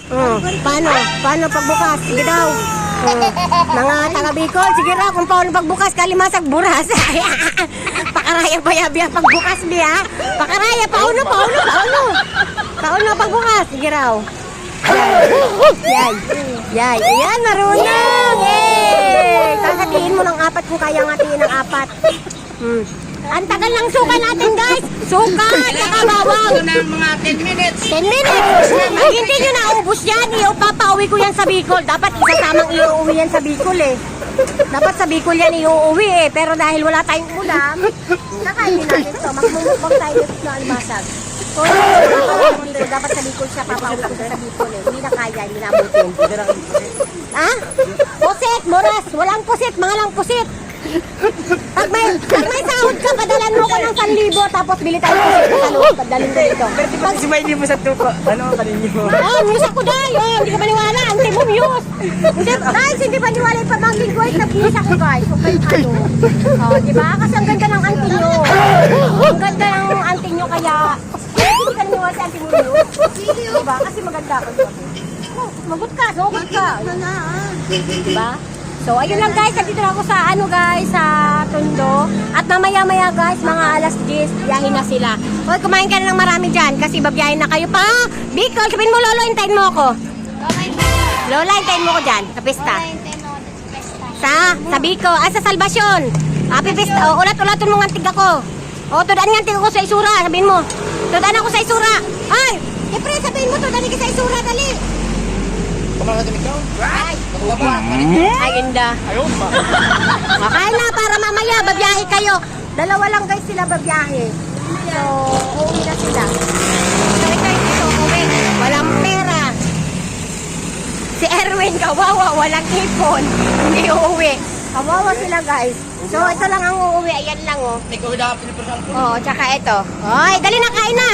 Paano? Paano pagbukas? Sige daw. Mga taga Bicol, sige raw kung paano pagbukas, kalimasag buras. Pakaraya bayabi pagbukas niya. Pakaraya, pauno. Pauno pagbukas, sige raw. Yay. Ayan, marunong. Yay! Kakatiin mo ng 4 kung kaya ngatiin ng 4. Ang tagal ng suka natin, guys. Suka, tsaka bawang. Ito na mga 10 minutes. 10 minutes. Pag hindi nyo naubos yan, papauwi ko yan sa Bicol. Dapat isasamang iuuwi yan sa Bicol eh. Dapat sa Bicol yan iuuwi eh. Pero dahil wala tayong ulam, nakainin natin ito. Magmumukbang tayo sa almasag. Dapat sa Bicol siya, papauwi ko sa Bicol eh. Hindi na kaya, hindi na abutin. Ha? Pusit, moras. Walang pusit, mga lang pusit. Pag may sahod ka, padalan mo ko ng 1,000 tapos bili tayo pusit sa loob. Padalin ko dito. Pero di ba si Miley mo sa tuko? Ano ang kanini mo? Muse ako dahil. Hindi ka maniwala. Ante mo muse. Guys, hindi maniwala yung pamangkin ko. Nag-muse ako guys. Okay, ano. Diba? Kasi ang ganda ng auntie nyo. Ang ganda ng auntie nyo kaya hindi ka maniwala sa auntie mo muse. Diba? Kasi maganda ako. Magot ka. Diba? So, ayun lang guys, nandito na ako sa sa Tondo. At mamaya-maya guys, mga alas 10, biyahin na sila. Hoy, kumain ka na ng marami dyan kasi babiyahin na kayo pa. Bicol, sabihin mo Lolo, hintayin mo ako. Lola, hintayin mo ko dyan, sa pista. Sa Bicol, sa Salvasyon. Happy pista, ulat-ulaton mo ng tiga ko. Tudaan nga tiga ko sa Isura, sabihin mo. Tudaan ako sa Isura. Ay, siyempre sabihin mo, tudaan ka sa Isura, dali. Kumain natin ikaw? Ay, ganda. Ayun pa. Makain na para mamaya babiyahe kayo. Dalawa lang guys sila babiyahe. So, uuwi na sila. Sorry guys, ito uuwi. Walang pera. Si Erwin, kawawa, walang ipon. Hindi uuwi. Kawawa sila guys. So, ito lang ang uuwi. Ayan lang oh. Ikaw dapat pinipersan ko. Oh, tsaka ito. Oy, dali na, kain na.